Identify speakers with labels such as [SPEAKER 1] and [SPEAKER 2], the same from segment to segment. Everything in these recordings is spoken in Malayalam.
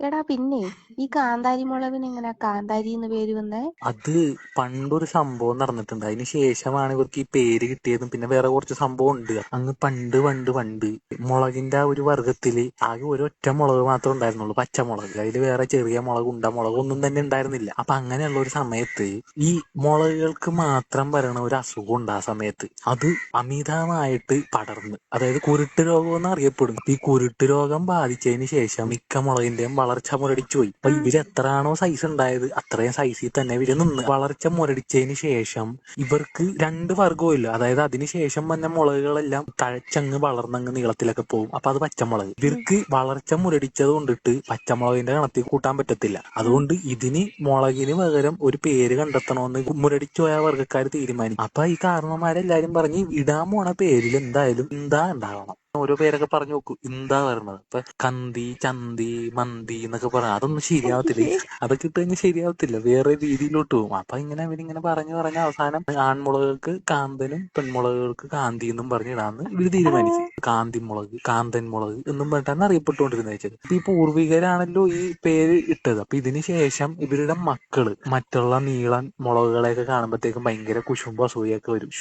[SPEAKER 1] എടാ പിന്നെ ഈ കാന്താരി മുളകിന് എങ്ങനെയാ കാന്താരി എന്ന് പേര് വന്നേ?
[SPEAKER 2] അത് പണ്ടൊരു സംഭവം നടന്നിട്ടുണ്ട്. അതിന് ശേഷമാണ് ഇവർക്ക് ഈ പേര് കിട്ടിയതും. പിന്നെ വേറെ കുറച്ച് സംഭവം ഉണ്ട്. അങ്ങ് പണ്ട് പണ്ട് പണ്ട് മുളകിന്റെ ആ ഒരു വർഗത്തില് ആകെ ഒരൊറ്റ മുളക് മാത്രമേ ഉണ്ടായിരുന്നുള്ളൂ, പച്ചമുളക്. അതിൽ വേറെ ചെറിയ മുളക്, ഉണ്ട മുളക് ഒന്നും തന്നെ ഉണ്ടായിരുന്നില്ല. അപ്പൊ അങ്ങനെയുള്ള ഒരു സമയത്ത് ഈ മുളകുകൾക്ക് മാത്രം വരണ ഒരു അസുഖം ഉണ്ട്. ആ സമയത്ത് അത് അമിതമായിട്ട് പടർന്ന്, അതായത് കുരുട്ട് രോഗം എന്ന് അറിയപ്പെടും. ഈ കുരുട്ട് രോഗം ബാധിച്ചതിന് ശേഷം മിക്ക മുളകിന്റെയും വളർച്ച മുരടിച്ചു പോയി. അപ്പൊ ഇവര് എത്രയാണോ സൈസ് ഉണ്ടായത് അത്രയും സൈസിൽ തന്നെ ഇവര് നിന്ന്. വളർച്ച മുരടിച്ചതിന് ശേഷം ഇവർക്ക് രണ്ട് വർഗവും ഇല്ല. അതായത് അതിനുശേഷം വന്ന മുളകുകളെല്ലാം തഴച്ചങ്ങ് വളർന്നങ്ങ് നീളത്തിലൊക്കെ പോകും. അപ്പൊ അത് പച്ചമുളക്. ഇവർക്ക് വളർച്ച മുരടിച്ചത് കൊണ്ടിട്ട് പച്ചമുളകിന്റെ കണത്തിൽ കൂട്ടാൻ പറ്റത്തില്ല. അതുകൊണ്ട് ഇതിന് മുളകിന് പകരം ഒരു പേര് കണ്ടെത്തണമെന്ന് മുരടിച്ചു പോയ വർഗ്ഗക്കാർ തീരുമാനിക്കും. അപ്പൊ ഈ കാരണവന്മാരെല്ലാരും പറഞ്ഞ് ഇടാൻ പോണ പേരിൽ എന്തായാലും എന്താ ഉണ്ടാവണം. ഓരോ പേരൊക്കെ പറഞ്ഞു നോക്കൂ, എന്താ പറയുന്നത്. ഇപ്പൊ കന്തി, ചന്തി, മന്തി എന്നൊക്കെ പറയാം. അതൊന്നും ശരിയാവത്തില്ല. അതൊക്കെ ഇട്ട് കഴിഞ്ഞാൽ ശരിയാവത്തില്ല, വേറെ രീതിയിലോട്ട് പോകും. അപ്പൊ ഇവരിങ്ങനെ പറഞ്ഞു പറഞ്ഞ അവസാനം ആൺമുളകൾക്ക് കാന്തനും പെൺമുളകുകൾക്ക് കാന്തി എന്നും പറഞ്ഞിടാന്ന് ഇവര് തീരുമാനിച്ചു. കാന്തിമുളക്, കാന്തൻ മുളക് എന്നും പറഞ്ഞിട്ടാണ് അറിയപ്പെട്ടുകൊണ്ടിരുന്നത് വെച്ചത്. ഈ പൂർവികരാണല്ലോ ഈ പേര് ഇട്ടത്. അപ്പൊ ഇതിന് ശേഷം ഇവരുടെ മക്കള് മറ്റുള്ള നീളൻ മുളകുകളെയൊക്കെ കാണുമ്പോഴത്തേക്കും ഭയങ്കര കുശുമ്പോ അസൂയൊക്കെ വരും.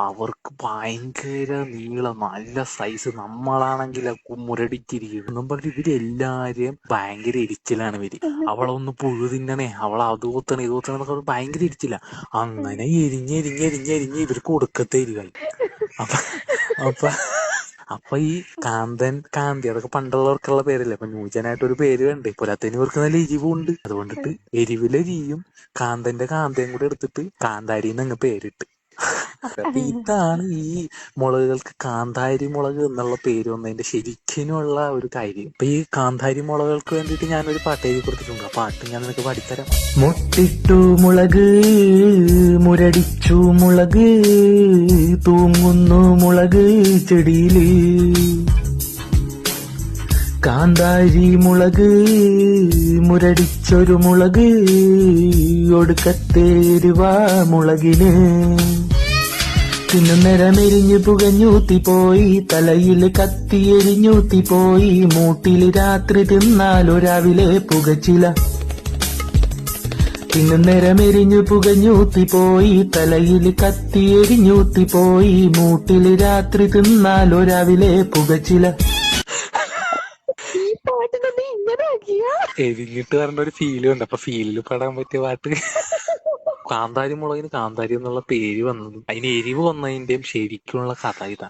[SPEAKER 2] അവർക്ക് ഭയങ്കര നീളം, നല്ല സൈസ്, നമ്മളാണെങ്കിൽ മുരടിച്ചിരിക്കും എന്നും പറഞ്ഞ് ഇവരെല്ലാരെയും ഭയങ്കര ഇരിച്ചിലാണ് ഇവര്. അവളൊന്ന് പുഴു തിന്നണേ, അവൾ അത് കൂത്തണേ ഇത് കൂത്തണേ എന്നൊക്കെ ഭയങ്കര ഇരിച്ചില്ല. അങ്ങനെ എരിഞ്ഞ് ഇവർക്ക് ഒടുക്കത്തെ എരിവായി. അപ്പൊ അപ്പൊ അപ്പൊ ഈ കാന്തൻ, കാന്തി അതൊക്കെ പണ്ടുള്ളവർക്കുള്ള പേരല്ലേ. അപ്പൊ ന്യൂജനായിട്ട് ഒരു പേര് വേണ്ടേ. പോരാത്തതിന് ഇവർക്ക് നല്ല എരിവുണ്ട്. അതുകൊണ്ടിട്ട് എരിവിലെരിയും കാന്തന്റെ കാന്തയും കൂടെ എടുത്തിട്ട് കാന്താരിന്ന് അങ്ങ് പേരിട്ട്. അപ്പൊ ഇതാണ് ഈ മുളകുകൾക്ക് കാന്താരി മുളക് എന്നുള്ള പേര് വന്നതിന്റെ ശരിക്കുമുള്ള ഒരു കാര്യം. അപ്പൊ ഈ കാന്താരി മുളകുകൾക്ക് വേണ്ടിയിട്ട് ഞാനൊരു പാട്ട് എഴുതി കൊടുത്തിട്ടുണ്ട്. ആ പാട്ട് ഞാൻ നിനക്ക് പാടിത്തരാം.
[SPEAKER 3] മുട്ടിട്ടു മുളക്, മുരടിച്ചു മുളക്, തൂങ്ങുന്നു മുളക് ചെടിയില്. കാന്താരി മുളക്, മുരടിച്ചൊരു മുളക്, ഒടുക്കത്തേരുവാ മുളകിന്. തിന്നുന്നേരമെരിഞ്ഞു പുകഞ്ഞൂത്തിപ്പോയി, തലയിൽ കത്തിയെരിഞ്ഞൂത്തിപ്പോയി, മൂട്ടില് രാത്രി തിന്നാലോ രാവിലെ പുകച്ചില. തിന്നുന്നേരമെരിഞ്ഞു പുകഞ്ഞൂത്തിപ്പോയി, തലയിൽ കത്തിയെരിഞ്ഞൂത്തിപ്പോയി, മൂട്ടില് രാത്രി തിന്നാലോ രാവിലെ പുകച്ചില.
[SPEAKER 1] ഈ പാട്ട് തന്നെ ഇങ്ങനെ ആക്കിയാ?
[SPEAKER 2] എരിഞ്ഞിട്ട് വരേണ്ട ഒരു ഫീലും ഉണ്ട്. അപ്പൊ ഫീലിൽ പാടാൻ പറ്റിയ പാട്ട്. കാന്താരി മുളകിന് കാന്താരി എന്നുള്ള പേര് വന്നതും അതിന് എരിവ് വന്നതിന്റെയും ശരിക്കുള്ള കഥ ഇതാണ്.